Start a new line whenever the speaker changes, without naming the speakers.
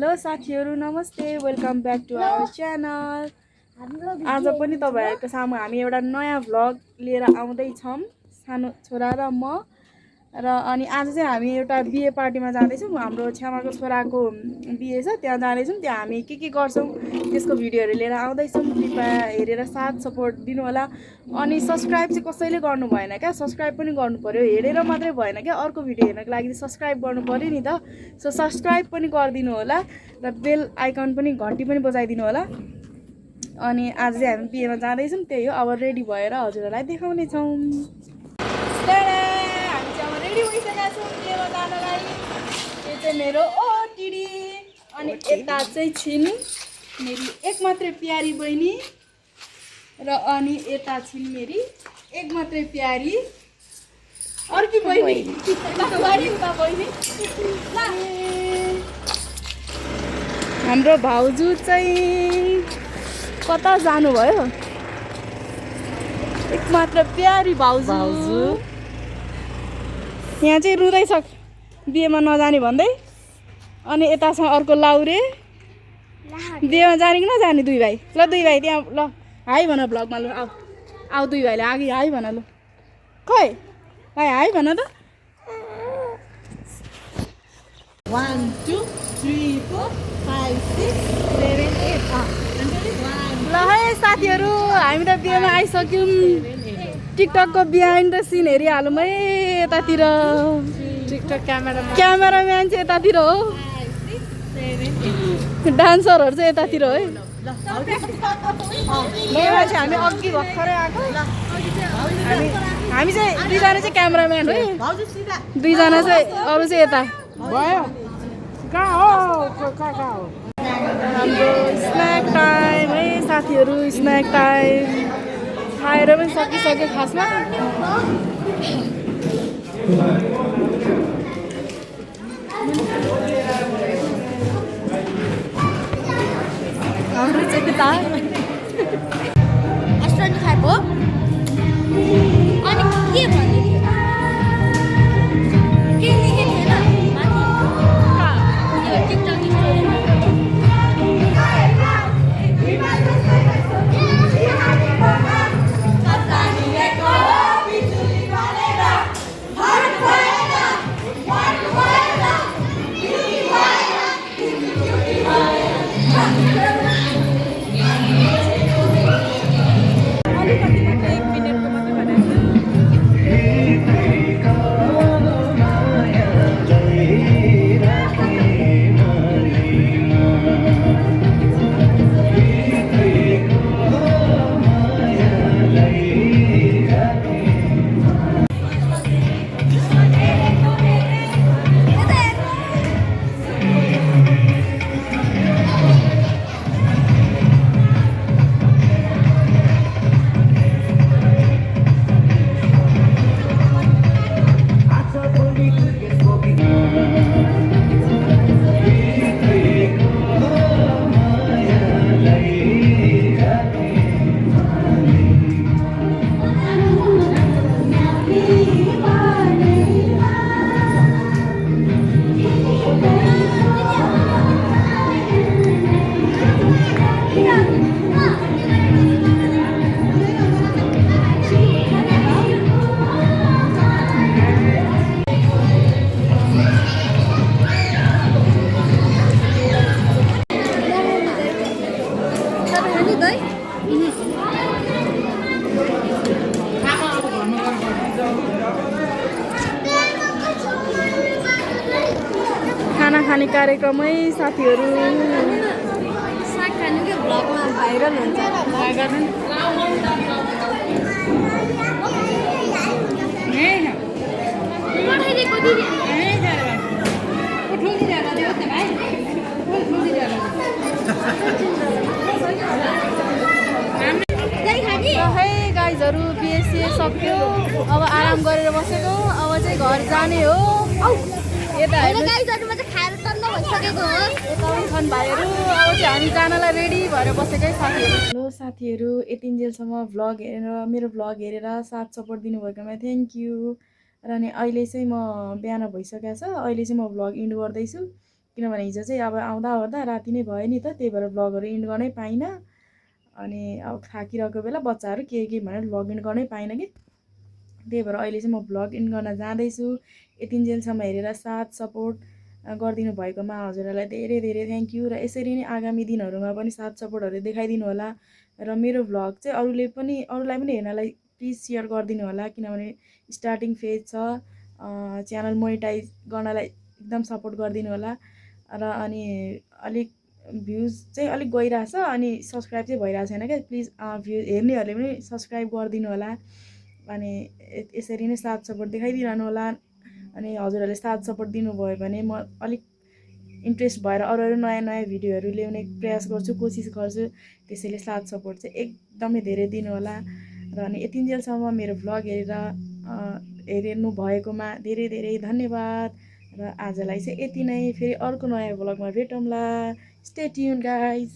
Hello साथीहरु नमस्ते welcome back to our channel. आज पनि तपाईहरुको सामु हामी एउटा नयाँ भ्लग लिएर आउँदै छौं, सानो छोरा र म। र अनि आज चाहिँ हामी एउटा बिहे पार्टीमा जाँदै छौं। हाम्रो छ्यामाको छोराको बिहे छ, त्यहाँ जाँदै छौं। त्यहाँ हामी के गर्छौं त्यसको भिडियोहरु लिएर आउँदै छौं। कृपया हेरेर साथ सपोर्ट दिनु होला। अनि सब्स्क्राइब चाहिँ कसैले गर्नु भएन क्या, सब्स्क्राइब पनि गर्नु पर्यो। हेरेर मात्रै भएन क्या, अर्को भिडियो हेर्नको लागि सब्स्क्राइब गर्नु पर्यो नि त। सो सब्स्क्राइब पनि गरिदिनु होला र बेल आइकन पनि घन्टी पनि बजाइदिनु होला। अनि आज चाहिँ हामी बिहेमा जाँदै छौं, त्यही हो। अब रेडी भएर हजुरहरुलाई देखाउने छौं। रेडी भइसकेका छौं बिहेमा जानलाई। यो चाहिँ मेरो ओटिडी, अनि यता चाहिँ छिन् मेरी एकमात्रै प्यारी बहिनी, र अनि यता छिन् मेरी एकमात्रै प्यारी अर्की बहिनी। हाम्रो भाउजू चाहिँ कता जानुभयो? एकमात्र प्यारी भाउजू यहाँ चाहिँ रुँदैछ बिहेमा नजाने भन्दै। अनि यता छ अर्को लाउरे, बिहेमा जाने कि नजाने दुई भाइ? ल दुई भाइ त्यहाँ ल हाई भन भ्लगमा। ल आऊ आऊ दुई भाइले अघि हाई भन। ल खै भाइ हाई भन त।
1 2 3 4 5 6 7 8
ल है साथीहरु, हामी त बिहेमा आइसक्यौं। टिकटकको बिहाइन्ड द सिन हेरिहालौँ है यतातिर।
टिकटक
क्यामेराम्यान चाहिँ यतातिर हो, डान्सरहरू चाहिँ यतातिर है। बिहेमा चाहिँ हामी अघि भर्खरै आएको। हामी चाहिँ दुईजना चाहिँ क्यामेराम्यान है, दुईजना चाहिँ अरू चाहिँ यता
भयो। कहाँ हो?
हाम्रो स्न्याक टाइम है साथीहरु। स्न्याक टाइम खाएर पनि सकिसक्यो खासमा। हाम्रो चाहिँ त्यता
रेस्टुरेन्ट खाएको अनि के भन्दै थियो? के लेखेको थिएन माथि? यो टिकटक स्टोरीमा
खाना खाने कार्यक्रमै साथीहरु।
साग खानु के भ्लगमा भाइरल हुन्छ। पठाइदिएको दिदी
है गाइजहरु, बिहे सक्यो। अब आराम गरेर बसेको, अब चाहिँ घर जाने हो। यता
गाइजहरुमा चाहिँ खाएर टन्न भइसकेको हो।
यता छन् भाइहरु। अब चाहिँ हामी जानलाई रेडी भएर बसेकै साथीहरु। हेलो साथीहरु, यतिन्जेलसम्म भ्लग हेरेर मेरो भ्लग हेरेर साथ सपोर्ट दिनुभएकोमा थ्याङ्क यू। र अनि अहिले चाहिँ म बिहान भइसकेको छ, अहिले चाहिँ म भ्लग इन्ड गर्दैछु किनभने हिजो चाहिँ अब आउँदा ओर्दा राति नै भयो नि त, त्यही भएर भ्लगहरू इन्ड गर्नै पाइनँ। अनि अब थाकिरहेको बेला बच्चाहरू के भनेर भ्लग इन्ड गर्नै पाइनँ कि, त्यही भएर अहिले चाहिँ म भ्लग इन्ड गर्न जाँदैछु। यतिन्जेलसम्म हेरेर साथ सपोर्ट गरिदिनु भएकोमा हजुरहरूलाई धेरै धेरै थ्याङ्क यू। र यसरी नै आगामी दिनहरूमा पनि साथ सपोर्टहरू देखाइदिनु होला। र मेरो भ्लग चाहिँ अरूलाई पनि हेर्नलाई प्लिज सेयर गरिदिनु होला, किनभने स्टार्टिङ फेज छ। च्यानल मोनिटाइज गर्नलाई एकदम सपोर्ट गरिदिनु होला। र अनि अलिक भ्युज चाहिँ अलिक गइरहेछ, अनि सब्सक्राइब चाहिँ भइरहेको छैन क्या। प्लिज भ्यू हेर्नेहरूले पनि सब्सक्राइब गरिदिनु होला। अनि यसरी नै साथ सपोर्ट देखाइदिरहनु होला। अनि हजुरहरूले साथ सपोर्ट दिनुभयो भने म अलिक इन्ट्रेस्ट भएर अरू नयाँ नयाँ भिडियोहरू ल्याउने प्रयास गर्छु, कोसिस गर्छु। त्यसैले साथ सपोर्ट चाहिँ एकदमै धेरै दिनु होला। र अनि यतिन्जेलसम्म मेरो भ्लग हेर्नु भएकोमा धेरै धेरै धन्यवाद। र आजलाई चाहिँ यति नै, फेरि अर्को नयाँ भ्लगमा भेटौँला। Stay tuned guys.